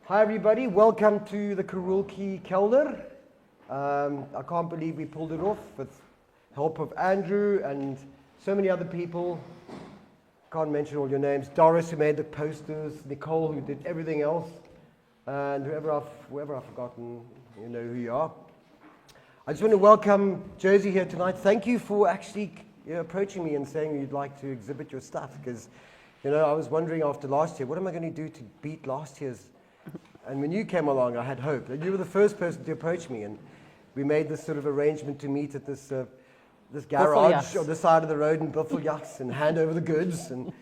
Hi everybody, welcome to the Karoolkie Kelder. I can't believe we pulled it off with help of Andrew and so many other people. Can't mention all your names. Doris, who made the posters, Nicole, who did everything else, and whoever I've forgotten, you know who you are. I just want to welcome Josie here tonight. Thank you for actually approaching me and saying you'd like to exhibit your stuff, because I was wondering after last year, what am I going to do to beat last year's? And when you came along, I had hope. And you were the first person to approach me, and we made this sort of arrangement to meet at this garage on the side of the road in Buffelsjacht and hand over the goods. And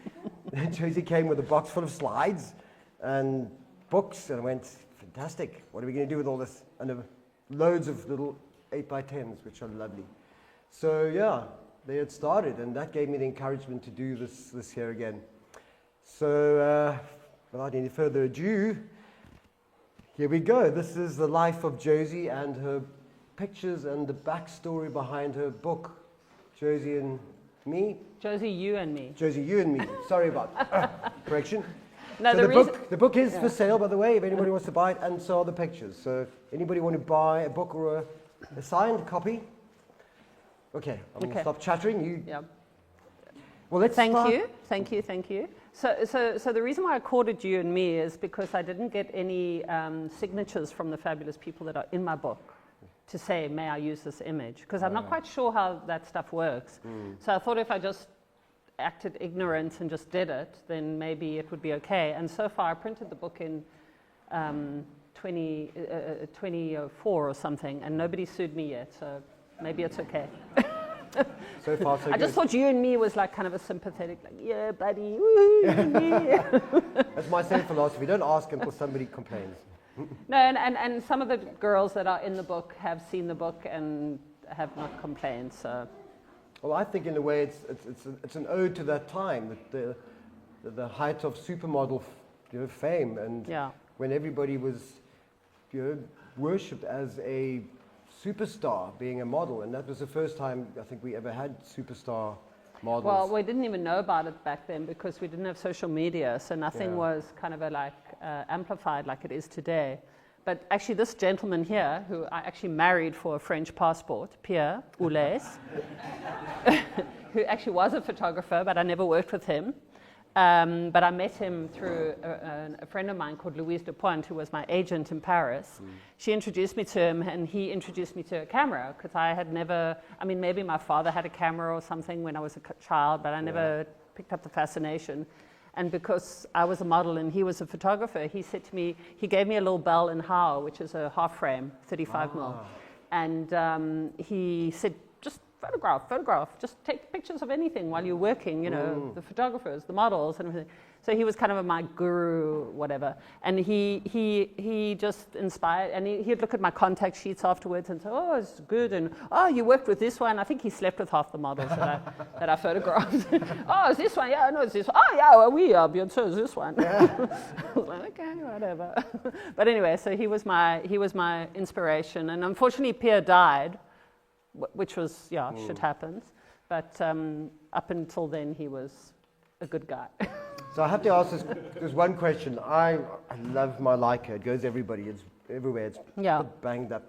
Josie came with a box full of slides and books, and I went, fantastic, what are we going to do with all this? And loads of little 8x10s, which are lovely. So yeah, they had started, and that gave me the encouragement to do this here again. So without any further ado, here we go. This is the life of Josie and her pictures and the backstory behind her book, Josie and Me. Josie, you and me. Josie, you and me. Sorry about correction. No, so the book is for sale, by the way, if anybody wants to buy it, and so are the pictures. So anybody want to buy a book or a signed copy? Okay, I'm going to stop chattering. You. Yep. Well, let's start. Thank you. So the reason why I called it You and Me is because I didn't get any signatures from the fabulous people that are in my book to say, may I use this image? Because I'm not quite sure how that stuff works. So I thought if I just acted ignorant and just did it, then maybe it would be okay. And so far I printed the book in 2004 or something, and nobody sued me yet, so maybe it's okay. So far, so I just thought You and Me was like kind of a sympathetic, like, yeah, buddy, woo, you and me. That's my same philosophy. Don't ask until somebody complains. No, and some of the girls that are in the book have seen the book and have not complained. So, well, I think in a way it's an ode to that time, the height of supermodel fame, and when everybody was worshipped as a superstar being a model, and that was the first time I think we ever had superstar models. Well, we didn't even know about it back then because we didn't have social media, so nothing was kind of amplified like it is today. But actually this gentleman here, who I actually married for a French passport, Pierre Oulès, who actually was a photographer, but I never worked with him. But I met him through a friend of mine called Louise Dupointe, who was my agent in Paris. She introduced me to him, and he introduced me to a camera, because I had never, maybe my father had a camera or something when I was a child, but I never picked up the fascination. And because I was a model and he was a photographer, he said to me, he gave me a little Bell & Howell, which is a half frame, 35 mil. And he said, just photograph, just take pictures of anything while you're working, the photographers, the models, and everything. So he was kind of my guru, whatever. And he just inspired, and he'd look at my contact sheets afterwards and say, oh, it's good, and oh, you worked with this one. I think he slept with half the models that I photographed. Oh, it's this one? Yeah, no, it's this one. Oh, yeah, well, Beyonce is this one. I was like, okay, whatever. But anyway, so he was my inspiration, and unfortunately Pierre died, which was, shit happens. But up until then, he was a good guy. So I have to ask this one question. I love my Leica. It goes everybody. It's everywhere. It's banged up.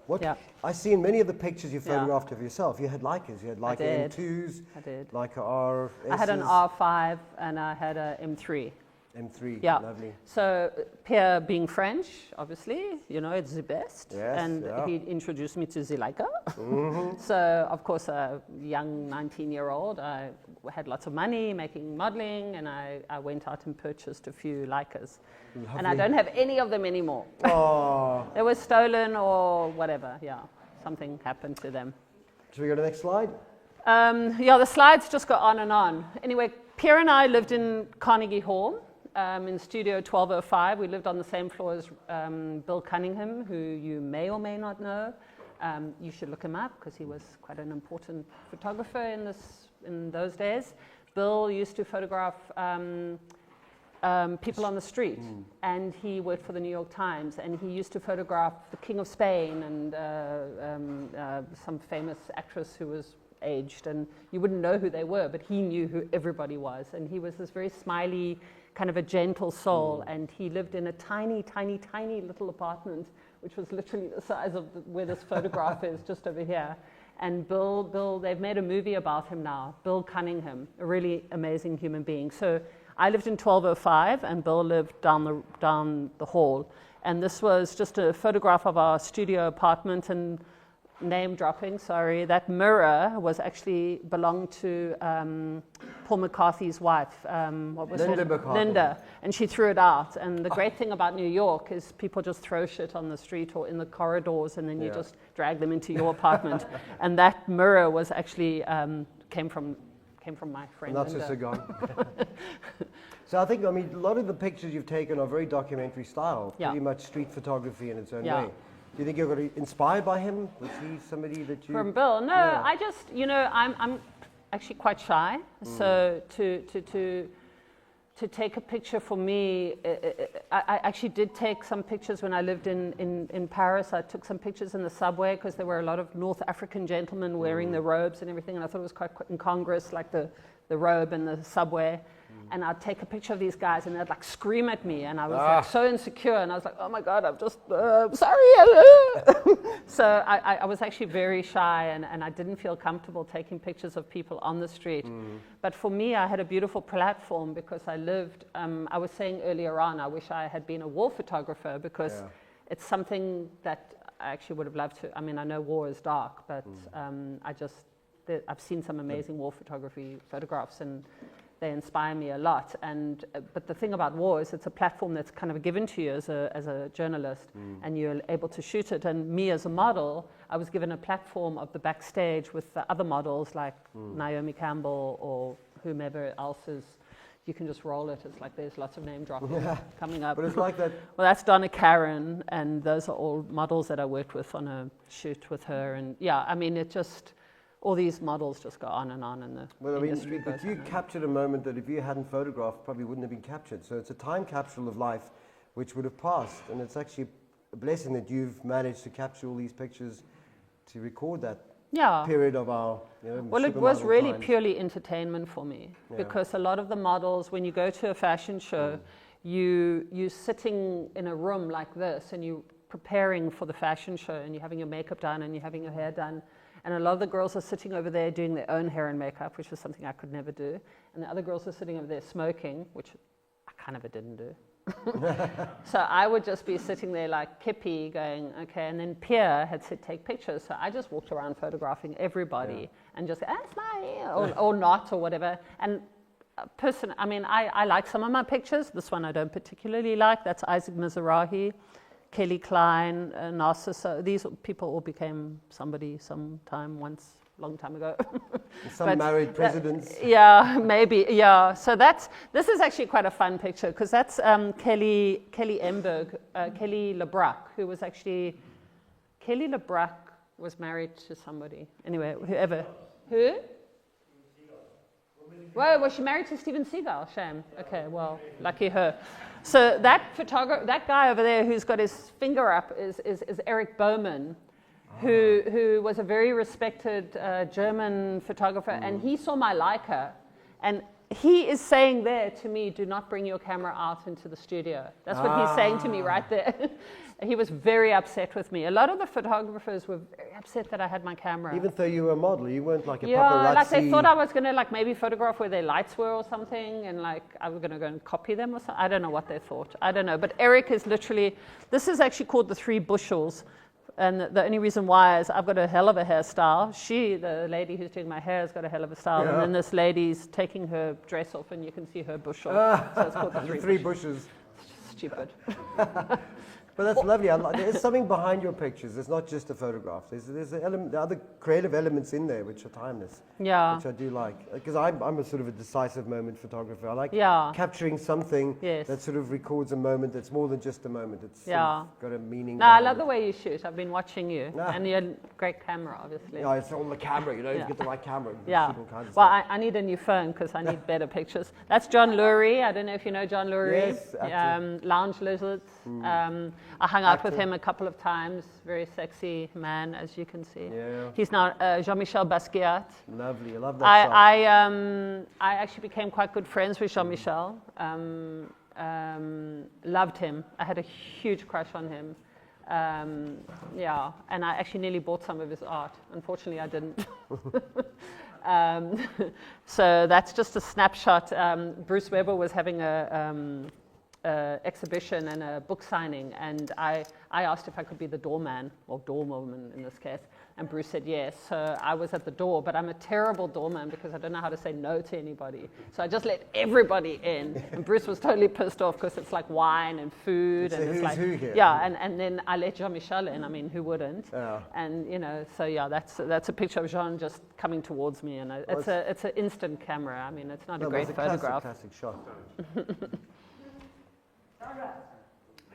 I see in many of the pictures you photographed of yourself, you had Leicas. You had Leica M2s. I did. Leica R. I had an R5 and I had a M3. M3, lovely. So Pierre, being French, obviously, it's the best. Yes, and he introduced me to the Leica. So, of course, a young 19-year-old, I had lots of money making modeling, and I went out and purchased a few Leicas. Lovely. And I don't have any of them anymore. Oh. They were stolen or whatever, something happened to them. Should we go to the next slide? The slides just go on and on. Anyway, Pierre and I lived in Carnegie Hall. In Studio 1205, we lived on the same floor as Bill Cunningham, who you may or may not know. You should look him up because he was quite an important photographer in those days. Bill used to photograph people on the street, and he worked for the New York Times, and he used to photograph the King of Spain and some famous actress who was aged, and you wouldn't know who they were, but he knew who everybody was. And he was this very smiley, kind of a gentle soul, and he lived in a tiny, tiny, tiny little apartment, which was literally the size of where this photograph is, just over here. And Bill, they've made a movie about him now, Bill Cunningham, a really amazing human being. So I lived in 1205, and Bill lived down the hall. And this was just a photograph of our studio apartment, and name dropping, sorry, that mirror was actually belonged to Paul McCarthy's wife. What was Linda it? McCarthy. Linda, and she threw it out. And the great thing about New York is people just throw shit on the street or in the corridors, and then you just drag them into your apartment. And that mirror was actually came from my friend. And that's Linda. just a gone. So I think, I mean, a lot of the pictures you've taken are very documentary style, pretty much street photography in its own way. Do you think you're inspired by him? Was he somebody that you... From Bill? No, I just, I'm actually quite shy. So to take a picture for me, I actually did take some pictures when I lived in Paris. I took some pictures in the subway because there were a lot of North African gentlemen wearing the robes and everything, and I thought it was quite incongruous, like the robe and the subway. And I'd take a picture of these guys, and they'd like scream at me, and I was like so insecure, and I was like, oh my God, I'm just sorry. So I was actually very shy, and I didn't feel comfortable taking pictures of people on the street. But for me, I had a beautiful platform because I lived, I was saying earlier on, I wish I had been a war photographer, because it's something that I actually would have loved to. I mean, I know war is dark, but I've seen some amazing war photography photographs, and they inspire me a lot. And but the thing about war is it's a platform that's kind of given to you as a journalist, and you're able to shoot it. And me as a model, I was given a platform of the backstage with the other models like Naomi Campbell or whomever else is. You can just roll it. It's like there's lots of name dropping coming up. But it's like that. Well, that's Donna Karen, and those are all models that I worked with on a shoot with her. And yeah, I mean, it just, all these models just go on and on in the industry. But you captured a moment that if you hadn't photographed, probably wouldn't have been captured. So it's a time capsule of life which would have passed. And it's actually a blessing that you've managed to capture all these pictures to record that period of our, well, it was really purely entertainment for me, because a lot of the models, when you go to a fashion show, you're sitting in a room like this, and you're preparing for the fashion show, and you're having your makeup done, and you're having your hair done. And a lot of the girls are sitting over there doing their own hair and makeup, which was something I could never do. And the other girls are sitting over there smoking, which I kind of didn't do. So I would just be sitting there like Kippy going, okay, and then Pierre had said take pictures. So I just walked around photographing everybody and just, smile, or not, or whatever. And I mean, I like some of my pictures. This one I don't particularly like. That's Isaac Mizrahi, Kelly Klein, Narcissa. These people all became somebody sometime once, long time ago. Some married presidents. Maybe. So this is actually quite a fun picture, because that's Kelly Emberg, Kelly LeBruck, who was actually, Kelly LeBruck was married to somebody. Anyway, whoever. Who? Well, was she married to Steven Seagal? Shame. Okay, well, lucky her. So that guy over there who's got his finger up is Eric Bowman, who was a very respected German photographer, and he saw my Leica, and he is saying there to me, do not bring your camera out into the studio. That's what he's saying to me right there. He was very upset with me. A lot of the photographers were very upset that I had my camera. Even though you were a model, you weren't like a paparazzi. Yeah, like they thought I was going to like maybe photograph where their lights were or something, and like I was going to go and copy them or something. I don't know what they thought. I don't know. But Eric is literally, this is actually called the 3 bushels. And the only reason why is I've got a hell of a hairstyle. The lady who's doing my hair, has got a hell of a style. And then this lady's taking her dress off, and you can see her bushel. So it's called the 3 bushes. Stupid. But that's lovely. There's something behind your pictures. It's not just a photograph. There's the other creative elements in there which are timeless. Yeah. Which I do like. Because I'm a sort of a decisive moment photographer. I like capturing something that sort of records a moment that's more than just a moment. It's sort of got a meaning. No, I love the way you shoot. I've been watching you. And you're a great camera, obviously. Yeah, it's on the camera, you get the right camera. Yeah. Well, I need a new phone because I need better pictures. That's John Lurie. I don't know if you know John Lurie. Yes, Lounge Lizards. I hung out with Actor. him a couple of times. Very sexy man, as you can see. Yeah. He's now Jean-Michel Basquiat. Lovely. I love that shot. I actually became quite good friends with Jean-Michel. Loved him. I had a huge crush on him. Yeah, and I actually nearly bought some of his art. Unfortunately, I didn't. So that's just a snapshot. Bruce Weber was having a exhibition and a book signing, and I asked if I could be the doorman, or doorwoman in this case, and Bruce said yes. So I was at the door, but I'm a terrible doorman because I don't know how to say no to anybody. So I just let everybody in, and Bruce was totally pissed off because it's like wine and food, So and it's who's like who here? yeah, and then I let Jean-Michel in. I mean, who wouldn't? Yeah. And you know, so yeah, that's a picture of Jean just coming towards me, and it's an instant camera. I mean, it's not a great It's photograph. Classic shot.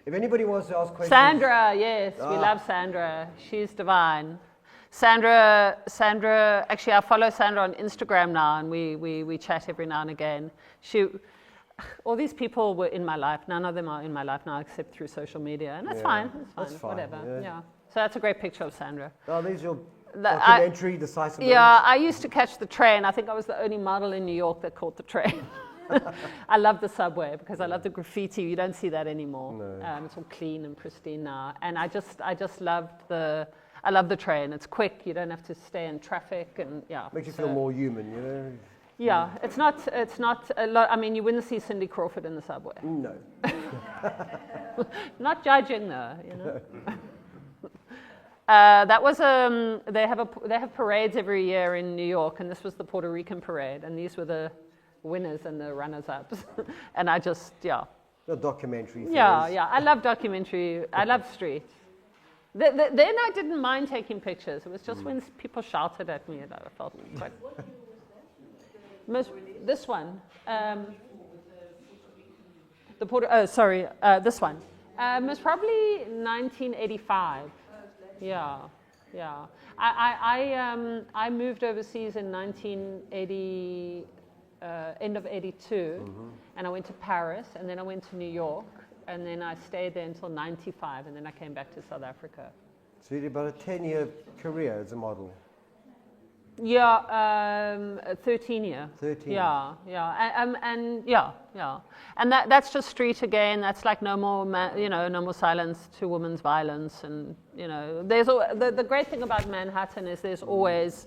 If anybody wants to ask questions, Sandra, yes, we love Sandra. She's divine. Sandra, actually I follow Sandra on Instagram now, and we chat every now and again. All these people were in my life. None of them are in my life now except through social media, and that's fine. That's fine, whatever. Yeah. So that's a great picture of Sandra. oh, there's your documentary, Decisive Yeah, I used to catch the train. I think I was the only model in New York that caught the train. I love the subway because I love the graffiti. You don't see that anymore. No. It's all clean and pristine now. And I just loved I love the train. It's quick. You don't have to stay in traffic, and yeah. Makes you feel more human, you know? Yeah, it's not a lot. I mean, you wouldn't see Cindy Crawford in the subway. No. Not judging though, you know. That was they have parades every year in New York, and this was the Puerto Rican parade, and these were the winners and the runners-ups. And I just The documentary. yeah, I love documentary. I love street. Then I didn't mind taking pictures. It was just when people shouted at me that I felt quite. This one, the Puerto. Oh, sorry, this one. It was probably 1985. Yeah. I moved overseas in 1980, end of 82, and I went to Paris, and then I went to New York, and then I stayed there until 95, and then I came back to South Africa. So you did about a 10-year career as a model. Yeah, 13 year. 13. Yeah. And that's just street again. That's like no more, no more silence to women's violence. And there's the great thing about Manhattan is there's always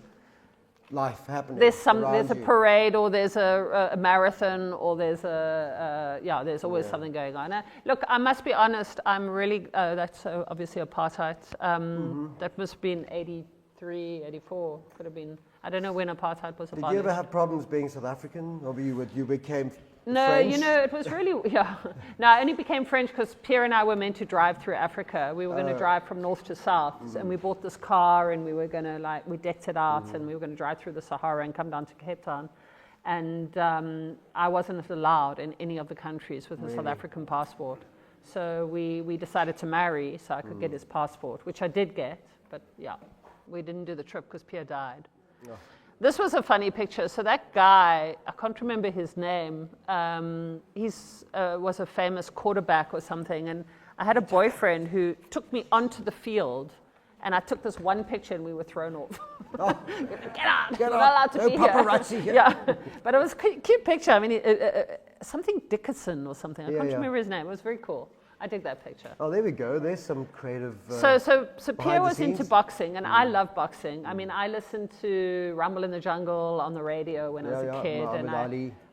life happening. There's a parade, or there's a marathon, or there's there's always something going on. Look, I must be honest. I'm really that's obviously apartheid. That must have been 83, 84, could have been. I don't know when apartheid was abolished. Did you ever have problems being South African, or you became No, French? it was really, No, I only became French because Pierre and I were meant to drive through Africa. We were going to drive from north to south, and we bought this car, and we were going to, we decked it out, and we were going to drive through the Sahara and come down to Cape Town. And I wasn't allowed in any of the countries with a South African passport. So we decided to marry so I could get his passport, which I did get, but we didn't do the trip because Pierre died. Oh. This was a funny picture. So that guy, I can't remember his name, was a famous quarterback or something, and I had a boyfriend who took me onto the field, and I took this one picture and we were thrown off. Oh. Get out! You're not allowed to be paparazzi here. Yeah, but it was a cute picture. I mean, something Dickerson or something. I can't remember his name. It was very cool. I dig that picture. Oh, there we go. There's some creative. So Pierre was into boxing, and I love boxing. I mean, I listened to Rumble in the Jungle on the radio when I was a kid, and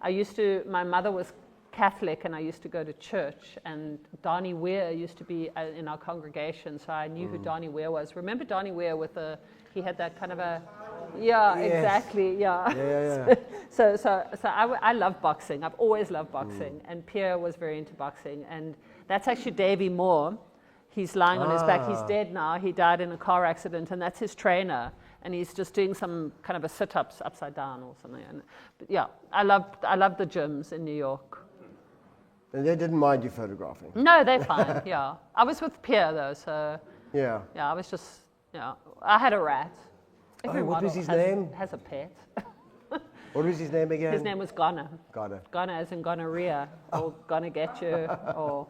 I used to. My mother was Catholic, and I used to go to church. And Donnie Weir used to be in our congregation, so I knew who Donnie Weir was. Remember Donnie Weir with he had that kind of a. Yeah, yes. Exactly. Yeah. So I love boxing. I've always loved boxing, and Pierre was very into boxing, and. That's actually Davey Moore. He's lying on his back. He's dead now. He died in a car accident, and that's his trainer. And he's just doing some kind of a sit-ups upside down or something. But I love the gyms in New York. And they didn't mind you photographing? No, they're fine. Yeah, I was with Pierre though, so yeah, I was just I had a rat. Every what was his name? name? Has a pet. What was his name again? His name was Ghana. Ghana. Ghana as in gonorrhea, or gonna get you, or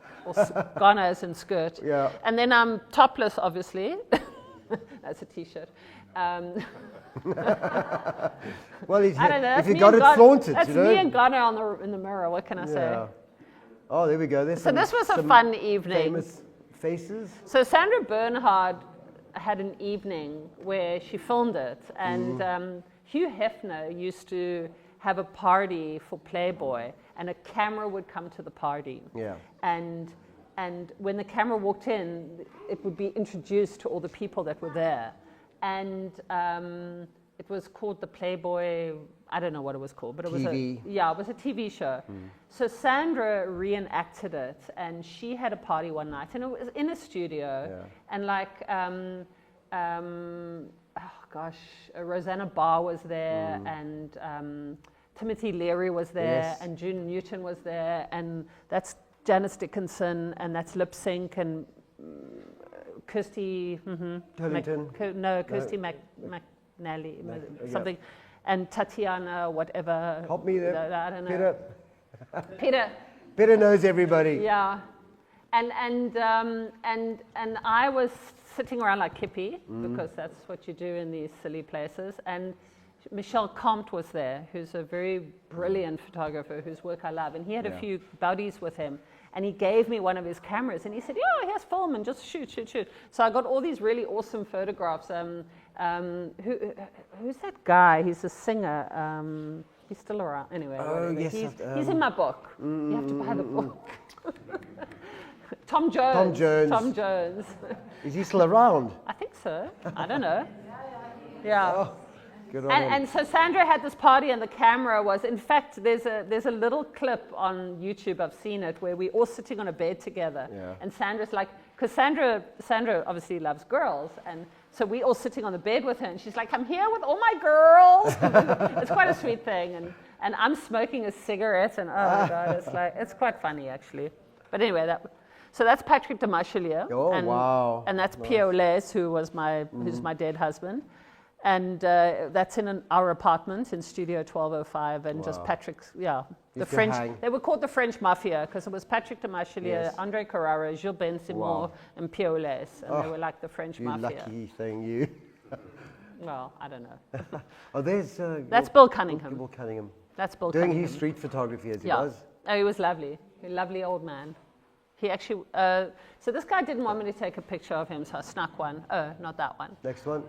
Ghana as in skirt. Yeah. And then I'm topless, obviously. That's a T-shirt. Well, I don't know. if you got it, flaunt it. That's me and Ghana in the mirror. What can I say? Yeah. Oh, there we go. There's So this was a fun evening. Famous faces. So Sandra Bernhard had an evening where she filmed it, and Hugh Hefner used to have a party for Playboy, and a camera would come to the party. Yeah. And when the camera walked in, it would be introduced to all the people that were there. And it was called the Playboy, I don't know what it was called, but it was TV. it was a TV show. So Sandra reenacted it, and she had a party one night, and it was in a studio, and like, Rosanna Barr was there, and Timothy Leary was there, and June Newton was there, and that's Janice Dickinson, and that's Lip Sync, and Kirsty Turlington. Kirsty McNally, something, and Tatiana, whatever. Help me there. I don't know. Peter. Peter knows everybody. Yeah, and I was sitting around like Kippy, because that's what you do in these silly places, and Michel Comte was there, who's a very brilliant photographer whose work I love, and he had a few buddies with him, and he gave me one of his cameras, and he said, "Yeah, here's film, and just shoot." So I got all these really awesome photographs. Who's that guy? He's a singer. He's still around. Anyway, yes, he's in my book. You have to buy the book. Tom Jones. Tom Jones. Tom Jones. Is he still around? I think so. I don't know. Yeah. Oh, good on him. And so Sandra had this party, and the camera was, in fact, there's a little clip on YouTube, I've seen it, where we're all sitting on a bed together. Yeah. And Sandra's like, because Sandra obviously loves girls, and so we're all sitting on the bed with her, and she's like, "I'm here with all my girls." It's quite a sweet thing. And I'm smoking a cigarette, and oh my God, it's quite funny, actually. But anyway, so that's Patrick de Marchelier. Oh, wow. And that's Pierre Olès, who's my dead husband. And that's in our apartment in Studio 1205, and just Patrick's, the French, they were called the French Mafia, because it was Patrick de Marchelier, André Carrara, Gilles Ben-Simon, and Pierre Olès, and they were like the French Mafia. Lucky thing, you. Well, I don't know. Oh, there's... That's Bill Cunningham. Bill Cunningham. That's Bill Doing Cunningham. his street photography as he was. Oh, he was lovely. A lovely old man. He actually, so this guy didn't want me to take a picture of him, so I snuck one. Oh, not that one. Next one.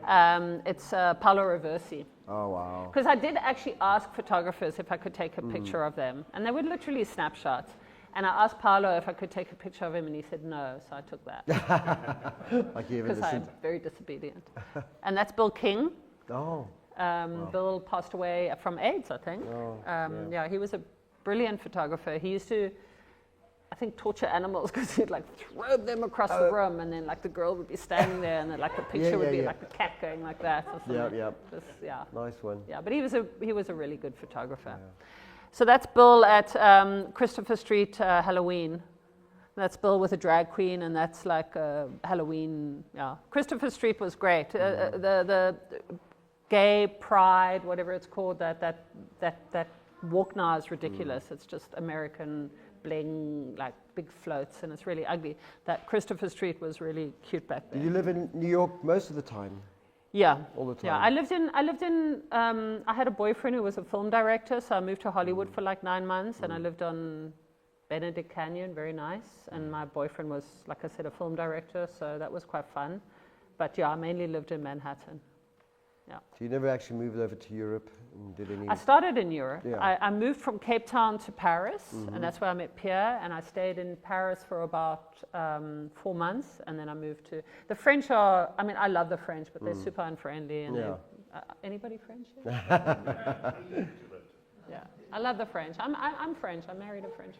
It's Paolo Reversi. Oh, wow. Because I did actually ask photographers if I could take a picture of them, and they were literally snapshots. And I asked Paolo if I could take a picture of him, and he said no, so I took that. Because I'm very disobedient. And that's Bill King. Oh. Bill passed away from AIDS, I think. He was a brilliant photographer. He used to, I think, torture animals, because he'd like throw them across the room, and then like the girl would be standing there, and then like the picture would be like the cat going like that or something. Nice one. Yeah, but he was a really good photographer. So that's Bill at Christopher Street Halloween. That's Bill with a drag queen, and that's like Halloween. Yeah, Christopher Street was great. The gay pride, whatever it's called, that walk now is ridiculous. It's just American bling, like big floats, and it's really ugly. That Christopher Street was really cute back then. Did you live in New York most of the time? Yeah. All the time? Yeah, I had a boyfriend who was a film director, so I moved to Hollywood for like 9 months, and I lived on Benedict Canyon, very nice, and my boyfriend was, like I said, a film director, so that was quite fun. But yeah, I mainly lived in Manhattan. Yeah. So you never actually moved over to Europe and did any... I started in Europe. Yeah. I moved from Cape Town to Paris, and that's where I met Pierre, and I stayed in Paris for about 4 months, and then I moved to... The French are... I mean, I love the French, but they're super unfriendly, and anybody French here? Yeah, I love the French. I'm French. I married a French.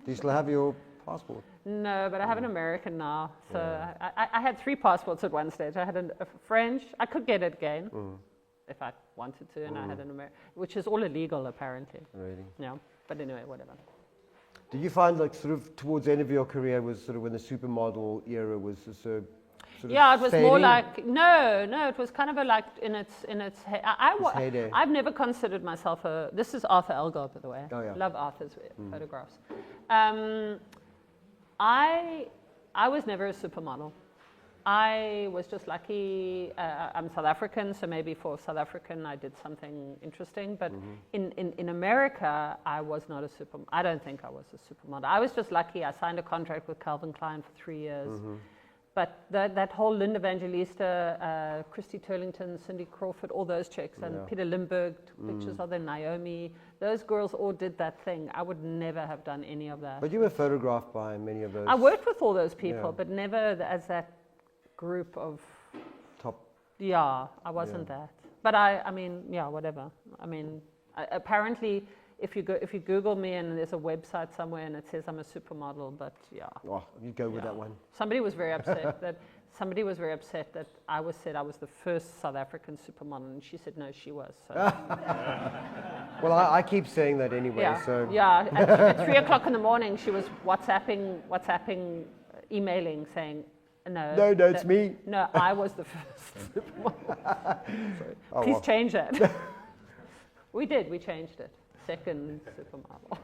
Do you still have your passport? No, but I have an American now. So I had 3 passports at one stage. I had a French. I could get it again if I wanted to, and I had an American, which is all illegal apparently. Really? Yeah, but anyway, whatever. Did you find like sort of towards the end of your career was sort of when the supermodel era was sort sort of Yeah, it was more fading? like no, it was kind of a like in its heyday. I've never considered myself a. This is Arthur Elgar, by the way. Oh, yeah. Love Arthur's photographs. I was never a supermodel. I was just lucky. I'm South African, so maybe for South African I did something interesting. But in America, I was not a supermodel. I don't think I was a supermodel. I was just lucky. I signed a contract with Calvin Klein for 3 years. But that whole Linda Evangelista, Christy Turlington, Cindy Crawford, all those chicks, and Peter Lindbergh took pictures of them, Naomi, those girls all did that thing. I would never have done any of that. But you were photographed by many of those. I worked with all those people, Yeah. but never as that group of. Top. Yeah, I wasn't that. But I mean, yeah, whatever. I mean, apparently, if you Google me and there's a website somewhere and it says I'm a supermodel, but yeah. Oh, you go with that one. Somebody was very upset that I said I was the first South African supermodel, and she said no, she was. So. Well, I keep saying that anyway. Yeah, So. yeah. At 3 o'clock in the morning, she was WhatsApping, emailing, saying, no, it's me. No, I was the first supermodel. Sorry. Oh, Please well. change that. We changed it. Second supermodel.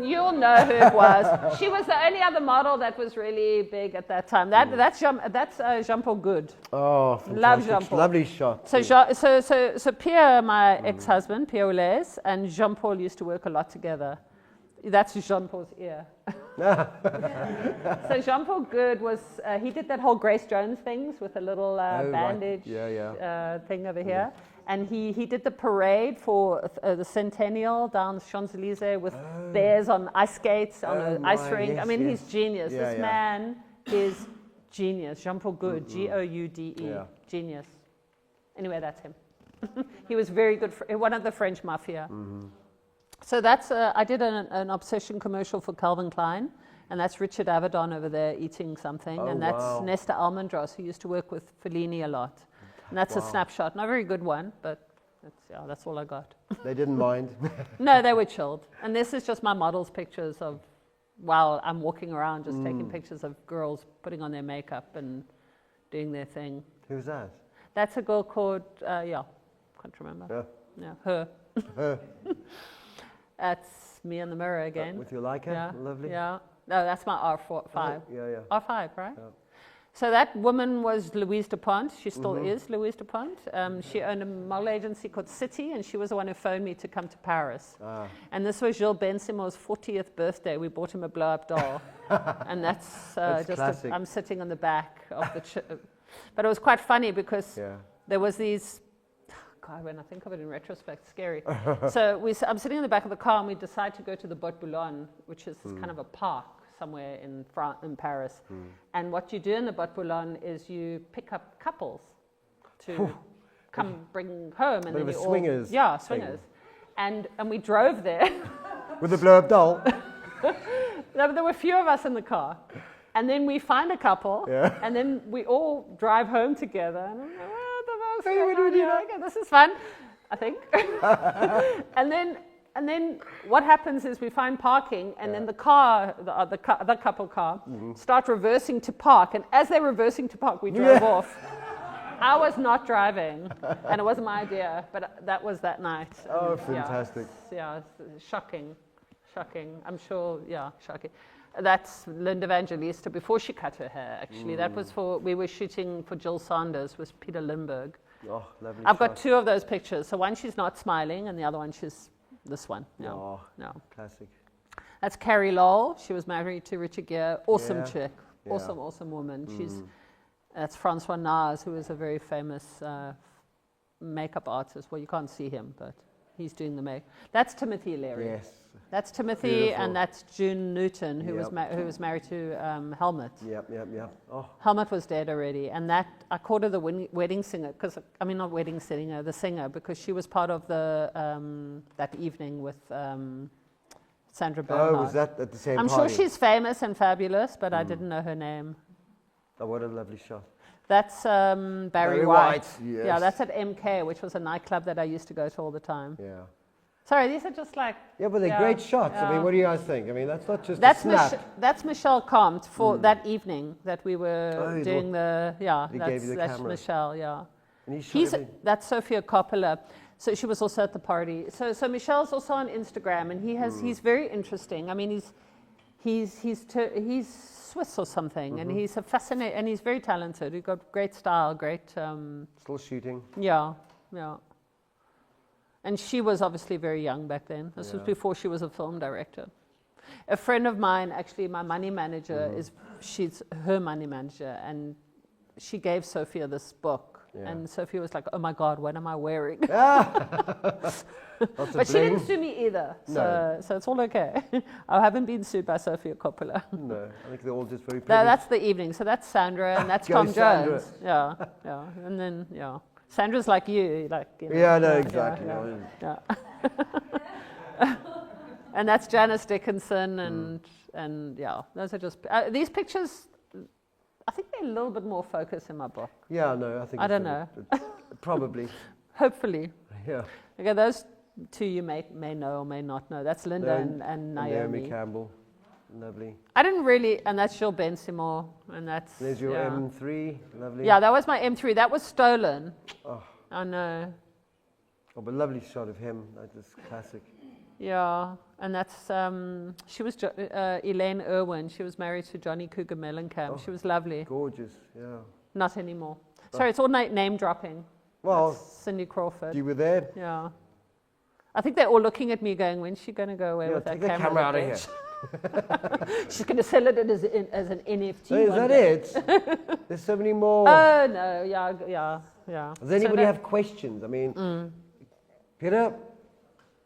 You'll know who it was. She was the only other model that was really big at that time. That's Jean-Paul Good. Oh, fantastic. Love Jean-Paul. Lovely shot. So Pierre, my ex-husband, Pierre Oulez, and Jean-Paul used to work a lot together. That's Jean-Paul's ear. So Jean-Paul Good was, he did that whole Grace Jones things with a little bandage thing over here. And he did the parade for the centennial down Champs-Elysees with bears on ice skates, on an ice rink. Yes, I mean, yes. he's genius. Yeah, This man is genius. Jean-Paul Good, Goude, genius. Anyway, that's him. He was very good, one of the French mafia. So that's, I did an obsession commercial for Calvin Klein, and that's Richard Avedon over there eating something, and that's Nesta Almondros, who used to work with Fellini a lot. And that's a snapshot, not a very good one, but that's all I got. They didn't mind. No, they were chilled. And this is just my model's pictures of, while I'm walking around, just taking pictures of girls putting on their makeup and doing their thing. Who's that? That's a girl called, can't remember. Yeah. Her. Her. That's me in the mirror again. With your Leica? Lovely. Yeah. No, that's my R5. Yeah. R5, right? Yeah. So that woman was Louise DuPont. She still is Louise DuPont. She owned a model agency called City, and she was the one who phoned me to come to Paris. And this was Gilles Bensimon's 40th birthday. We bought him a blow-up doll. And that's I'm sitting on the back of the... But it was quite funny because there was these... God, when I think of it in retrospect, scary. So I'm sitting in the back of the car, and we decide to go to the Bois de Boulogne, which is kind of a park somewhere in Paris. And what you do in the Bois de Boulogne is you pick up couples to come bring home, and then you swingers. Swingers. And we drove there. With a blow-up doll. There were a few of us in the car. And then we find a couple, and then we all drive home together. And I'm like, okay, this is fun, I think. and then what happens is we find parking, and then the car, the couple car, start reversing to park. And as they're reversing to park, we drove off. I was not driving, and it wasn't my idea, but that was that night. Oh, fantastic. Yeah, shocking. I'm sure, shocking. That's Linda Evangelista before she cut her hair, actually. That was we were shooting for Jill Sanders with Peter Lindbergh. Oh, lovely. I've got two of those pictures. So one she's not smiling, and the other one she's this one. No. Classic. That's Carrie Lowell. She was married to Richard Gere. Awesome chick. Yeah. Awesome woman. That's Francois Naz, who is a very famous makeup artist. Well, you can't see him, but he's doing the make. That's Timothy Leary. Yes. That's Timothy, Beautiful. And that's June Newton, who was married to Helmut. Yep. Oh. Helmut was dead already, and that I called her the wedding singer not wedding singer, the singer, because she was part of the that evening with Sandra Bernhard. Oh, was that at the same I'm party? sure she's famous and fabulous, but I didn't know her name. Oh, what a lovely shot. That's Barry Barry White. White, yes. Yeah, that's at MK, which was a nightclub that I used to go to all the time. Yeah. Sorry, these are just like... Yeah, but they're great shots. I mean, what do you guys think? I mean, that's not just a snap. That's Michelle Comte for that evening that we were doing the... Yeah, he gave you the that's camera. Michelle, yeah. And that's Sofia Coppola. So she was also at the party. So Michelle's also on Instagram, and he's very interesting. I mean, he's Swiss or something, and he's and he's very talented. He's got great style, great... Still shooting. Yeah, yeah. And she was obviously very young back then. This was before she was a film director. A friend of mine, actually, my money manager, she's her money manager, and she gave Sophia this book. Yeah. And Sophia was like, "Oh my God, what am I wearing?" But she didn't sue me either, so it's all okay. I haven't been sued by Sofia Coppola. No, I think they're all just very. That's the evening. So that's Sandra, and that's Tom Sandra. Jones. Yeah, yeah, and then Sandra's like you, like. You know, yeah, no, exactly. Yeah. And that's Janice Dickinson, and yeah, those are just these pictures. I think they're a little bit more focused in my book. Yeah, no, I think. I don't know. Probably. Hopefully. Yeah. Okay, those two you may know or may not know. That's Linda and Naomi. Campbell. Lovely. I didn't really, and that's Jill Bensimore, and that's... There's your M3, lovely. Yeah, that was my M3. That was stolen. Oh. I know. Oh, but lovely shot of him. That is classic. Yeah, and that's, she was Elaine Irwin. She was married to Johnny Cougar Mellencamp. She was lovely. Gorgeous, yeah. Not anymore. Sorry, it's all name dropping. Well, that's Cindy Crawford. You were there? Yeah. I think they're all looking at me going, when's she going to go away with that camera? Take the camera out of here. She's going to sell it as an NFT. Is that it? There's so many more. Oh, no, yeah. Does anybody have questions? I mean, Peter?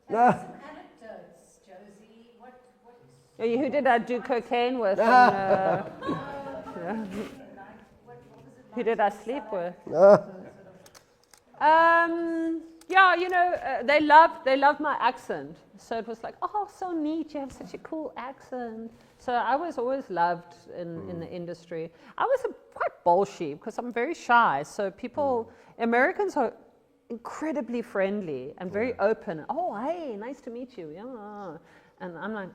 No. Anecdotes, Josie. What Who did I do cocaine with? Who did I sleep with? Yeah, they loved my accent. So it was like, oh, so neat, you have such a cool accent. So I was always loved in the industry. I was quite bolshy because I'm very shy. So Americans are incredibly friendly and very open. Oh, hey, nice to meet you. Yeah. And I'm like,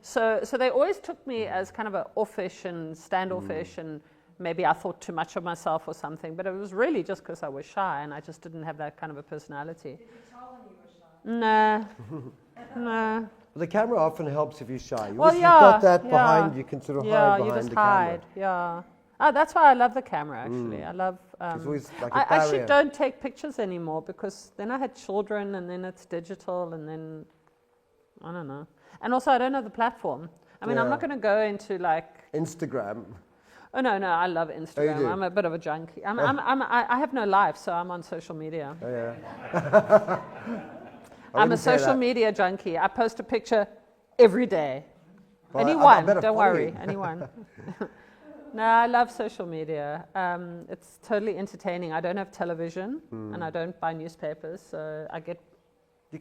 So they always took me as kind of an offish and standoffish, and maybe I thought too much of myself or something, but it was really just because I was shy and I just didn't have that kind of a personality. Did you tell when you were shy? No. The camera often helps if you're shy. Well, You've got that behind, you can sort of hide behind you just the hide. camera. Yeah. Oh, that's why I love the camera, actually. I love... it's always like a I actually barrier. don't take pictures anymore because then I had children and then it's digital and then... I don't know. And also I don't know the platform. I mean, I'm not going to go into like... Instagram. Oh, no, I love Instagram. I'm a bit of a junkie. I have no life, so I'm on social media. Oh, yeah. I'm a social media junkie. I post a picture every day. Well, anyone, don't don't worry, anyone. No, I love social media. It's totally entertaining. I don't have television and I don't buy newspapers, so I get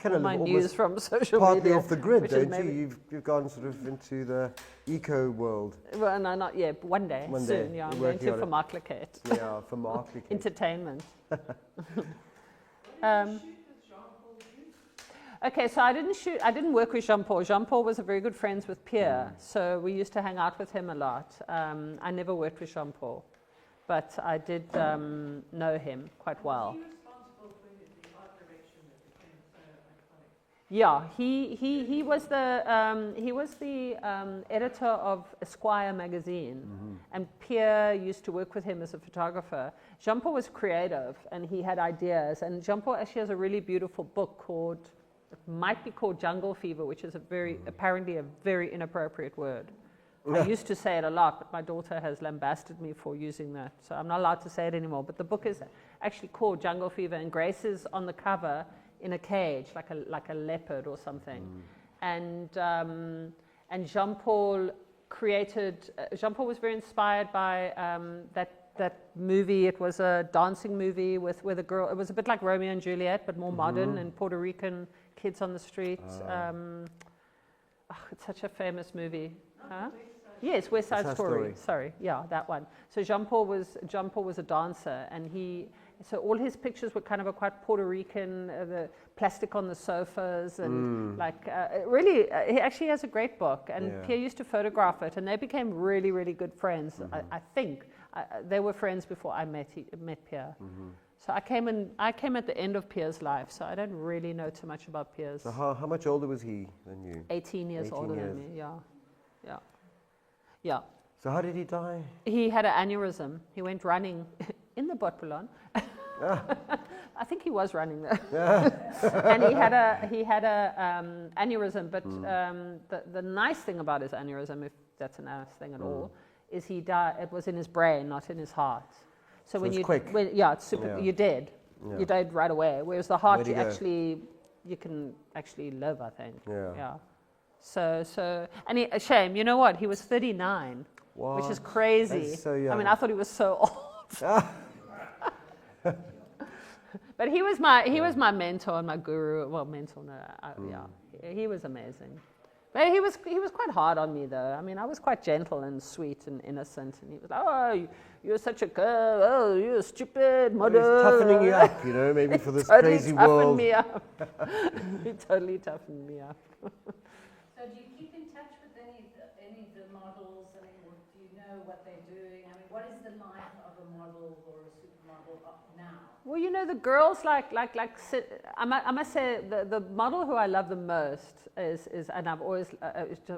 all my news from social partly media. Off the grid, don't you? You've gone sort of into the eco world. Well, no, not yet. One day, soon. Yeah, I'm going to Vermarklicate. Yeah, Vermarklicate. Entertainment. Okay, so I didn't work with Jean-Paul. Jean-Paul was a very good friend with Pierre, so we used to hang out with him a lot. I never worked with Jean-Paul, but I did know him quite well. Was he responsible for the art direction that became so iconic? Yeah, he was the editor of Esquire magazine, and Pierre used to work with him as a photographer. Jean-Paul was creative, and he had ideas, and Jean-Paul actually has a really beautiful book called... It might be called Jungle Fever, which is apparently a very inappropriate word. I used to say it a lot, but my daughter has lambasted me for using that, so I'm not allowed to say it anymore. But the book is actually called Jungle Fever, and Grace is on the cover in a cage, like a leopard or something. And Jean-Paul created. Jean-Paul was very inspired by that movie. It was a dancing movie with a girl. It was a bit like Romeo and Juliet, but more modern, and Puerto Rican kids on the street. It's such a famous movie. Huh? Yes, West Side Story. Sorry, yeah, that one. So Jean-Paul was a dancer, and he So all his pictures were kind of quite Puerto Rican, the plastic on the sofas, and he actually has a great book. And Pierre used to photograph it, and they became really, really good friends. I think they were friends before I met Pierre. So I came at the end of Pierre's life, so I don't really know too much about Pierre's. So how much older was he than you? 18 years older than me. Yeah. So how did he die? He had an aneurysm. He went running in the Botpelon. I think he was running there. And he had a aneurysm. But the nice thing about his aneurysm, if that's a nice thing at all, is he died. It was in his brain, not in his heart. So when it's you quick. it's super. You're dead. Yeah. You died right away. Whereas the heart, Where'd you can actually live. I think. Yeah. So and a shame. You know what? He was 39. Wow. Which is crazy. That's so young. I mean, I thought he was so old. But he was my mentor and my guru. Well, mentor, no, he was amazing. But he was quite hard on me, though. I mean, I was quite gentle and sweet and innocent, and he was like, "Oh, you're such a girl. Oh, you're a stupid mother." He's toughening you up, maybe for this totally crazy world. Me up. He totally toughened me up. So do you keep in touch with any of the models? I mean, do you know what they're doing? I mean, what is the life of a model or a supermodel now? Well, the girls I must say the model who I love the most is and I've always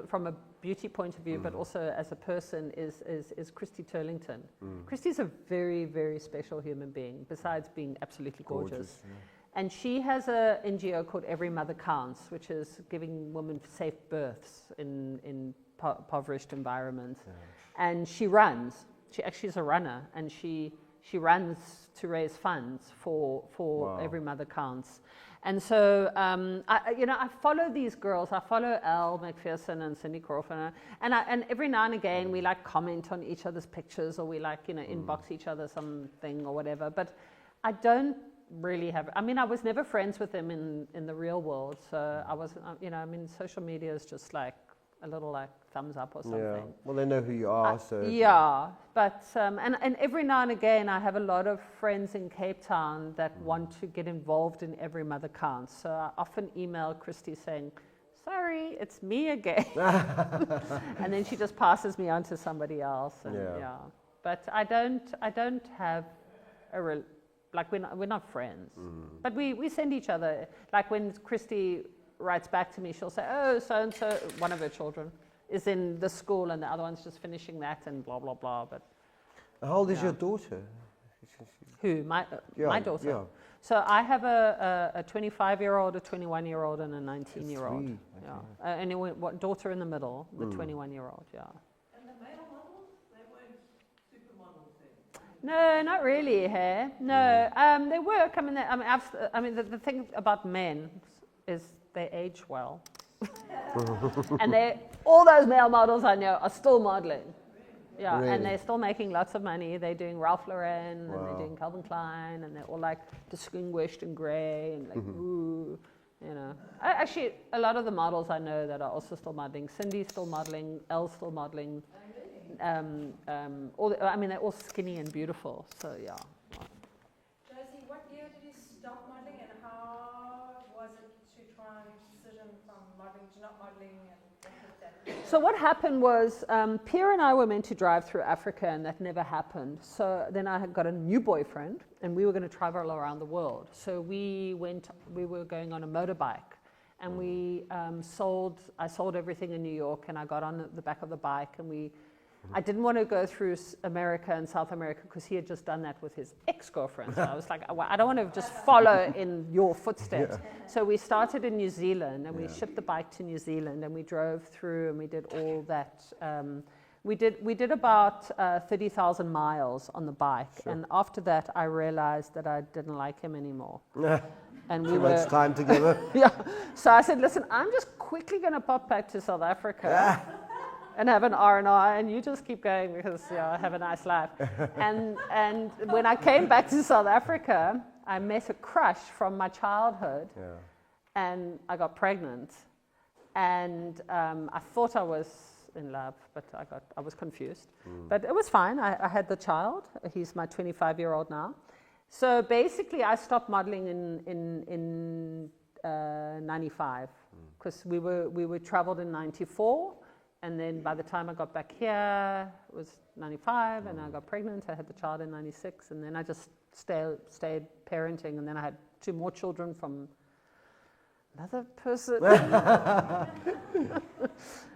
from a beauty point of view, but also as a person is Christy Turlington. Christy's a very, very special human being, besides being absolutely gorgeous. And she has a NGO called Every Mother Counts, which is giving women safe births in impoverished environments. And she runs. She actually is a runner, and she runs to raise funds for Every Mother Counts. And so I follow these girls. I follow Elle McPherson and Cindy Crawford, and every now and again we comment on each other's pictures, or we inbox each other something or whatever. But I don't really have. I mean, I was never friends with them in the real world, so I wasn't. I mean, social media is just like a little thumbs up or something. Yeah. Well, they know who you are, so. Yeah, but and every now and again I have a lot of friends in Cape Town that want to get involved in Every Mother Counts. So I often email Christy saying, "Sorry, it's me again," and then she just passes me on to somebody else. And but I don't have we're not friends, but we send each other. Like when Christy writes back to me, she'll say, "Oh, so and so, one of her children is in the school, and the other one's just finishing that, and blah blah blah." But how old is your daughter? Who? My daughter. Yeah. So I have a 25-year-old, a 21-year-old, and a 19-year-old. Okay. Yeah. Anyway, daughter in the middle, the 21-year-old. Yeah. And the male models, they weren't supermodels then? No, not really. Hey, no. They work. I mean, the thing about men is they age well, and all those male models I know are still modeling. Yeah, really? And they're still making lots of money. They're doing Ralph Lauren, and they're doing Calvin Klein, and they're all distinguished and grey and ooh, Actually, a lot of the models I know that are also still modeling. Cindy's still modeling. Elle's still modeling. They're all skinny and beautiful. So yeah. Josie, what year did you stop modeling, and how was it to transition from modeling to not modeling, and what did that? So what happened was Pierre and I were meant to drive through Africa, and that never happened. So then I had got a new boyfriend, and we were going to travel around the world. So we were going on a motorbike, and I sold everything in New York, and I got on the back of the bike, and I didn't want to go through America and South America because he had just done that with his ex-girlfriend. So I was like, I don't want to just follow in your footsteps. Yeah. So we started in New Zealand, and we shipped the bike to New Zealand, and we drove through, and we did all that. We did about 30,000 miles on the bike, and after that, I realized that I didn't like him anymore. And Too much time together. Yeah. So I said, listen, I'm just quickly going to pop back to South Africa. And have an R&R, and you just keep going because I have a nice life. And when I came back to South Africa, I met a crush from my childhood, and I got pregnant. And I thought I was in love, but I was confused. But it was fine. I had the child. He's my 25-year-old now. So basically, I stopped modeling in 95 because we were traveled in 94, and then by the time I got back here, it was 95, and I got pregnant. I had the child in 96, and then I just stayed parenting, and then I had 2 more children from another person.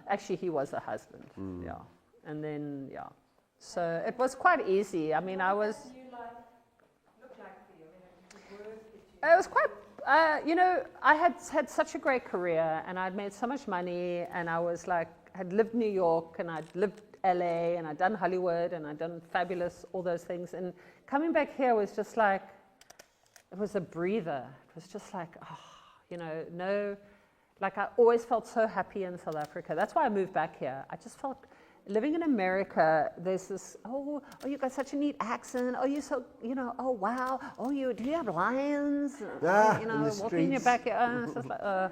Actually, he was a husband, yeah. And then, yeah. So it was quite easy. I mean, I was... What did your life look like for you? I mean, the work that you... It was quite, you know, I had such a great career, and I'd made so much money, and I was like, had lived New York, and I'd lived LA, and I'd done Hollywood, and I'd done Fabulous, all those things. And coming back here was just like, it was a breather. It was just like, oh, you know, no, like I always felt so happy in South Africa. That's why I moved back here. I just felt, living in America, there's this, oh, you got such a neat accent. Oh, you're so, you know, oh, wow. Oh, do you have lions? You know, walking in your backyard. It's just like,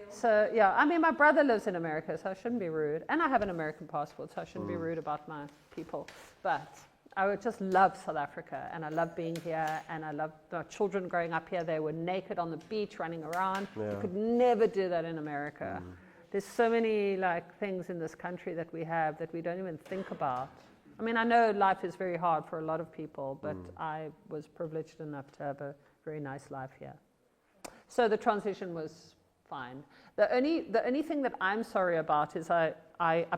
so, yeah, I mean, my brother lives in America, so I shouldn't be rude. And I have an American passport, so I shouldn't be rude about my people. But I would just love South Africa, and I love being here, and I love the children growing up here. They were naked on the beach, running around. You could never do that in America. There's so many like things in this country that we have that we don't even think about. I mean, I know life is very hard for a lot of people, but I was privileged enough to have a very nice life here. So the transition was fine. The only thing that I'm sorry about is I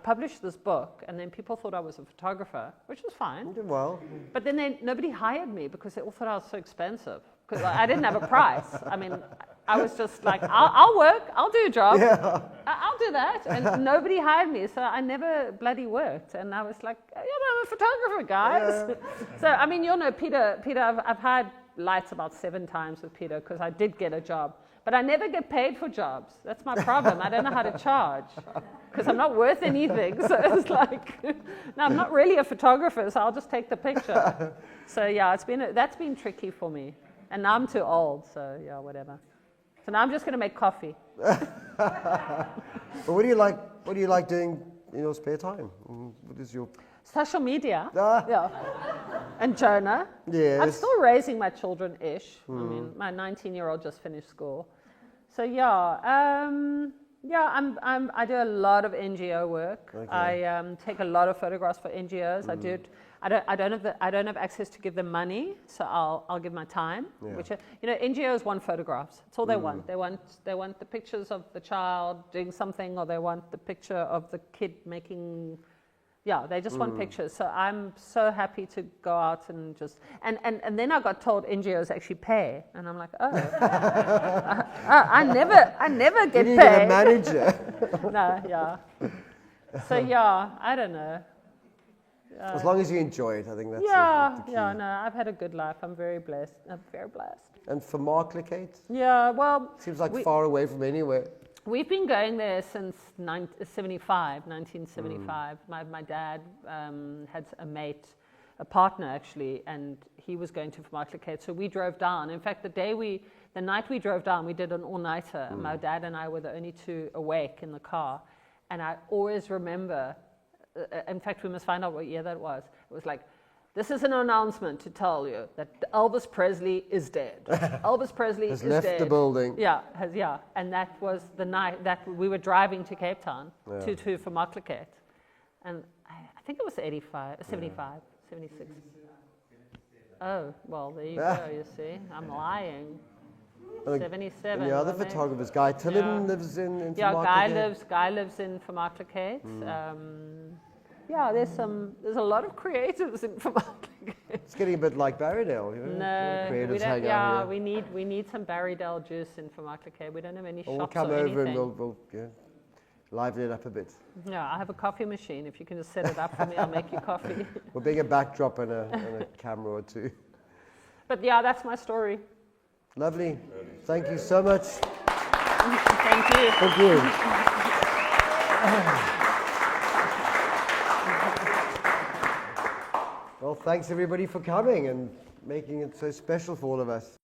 published this book, and then people thought I was a photographer, which was fine. You did well. But then nobody hired me because they all thought I was so expensive. Because I didn't have a price. I mean, I was just like, I'll work, I'll do a job, I'll do that. And nobody hired me, so I never bloody worked. And I was like, yeah, I'm a photographer, guys. Yeah. So, I mean, you'll know Peter, I've had lights about 7 times with Peter because I did get a job. But I never get paid for jobs. That's my problem. I don't know how to charge because I'm not worth anything. So it's like, no, I'm not really a photographer, so I'll just take the picture. So yeah, that's been tricky for me. And now I'm too old, so yeah, whatever. So now I'm just going to make coffee. But what do you like doing in your spare time? What is your... Social media, yeah. And Jonah. Yes. I'm still raising my children-ish. I mean, my 19-year-old just finished school. So yeah, I do a lot of NGO work. Okay. I take a lot of photographs for NGOs. I do it. I don't have access to give them money, so I'll give my time. Yeah. Which NGOs want photographs. That's all they want. They want the pictures of the child doing something, or they want the picture of the kid making. Yeah, they just want pictures. So I'm so happy to go out and just and then I got told NGOs actually pay, and I'm like, I never get paid. You get a manager. No, yeah. So yeah, I don't know. As long as you enjoy it, I think that's the key. No, I've had a good life. I'm very blessed. And for Mark Lecate? Yeah, well... Seems like far away from anywhere. We've been going there since 1975. My dad had a partner actually, and he was going to Mark Lecate. So we drove down. In fact, the night we drove down, we did an all-nighter. My dad and I were the only 2 awake in the car. And I always remember... in fact, we must find out what year that was. It was like, this is an announcement to tell you that Elvis Presley is dead. Elvis Presley is dead. Has left the building. Yeah. And that was the night that we were driving to Cape Town for Mark Lecate. And I think it was 75, 76. Oh, well, there you go, you see. I'm lying. 77. And the other photographer's Guy Tillen lives in Guy lives in Mark Lecate. There's a lot of creatives in Mark Lecate. It's getting a bit like Barrydale, you know. No, creatives hang out here. we need some Barrydale juice in Mark Lecate. We don't have any shops we'll come or over anything. and we'll liven it up a bit. Yeah, I have a coffee machine. If you can just set it up for me, I'll make you coffee. We'll bring a backdrop and a camera or 2. But yeah, that's my story. Lovely. Thank you so much. Thank you. Thank you. Well, thanks everybody for coming and making it so special for all of us.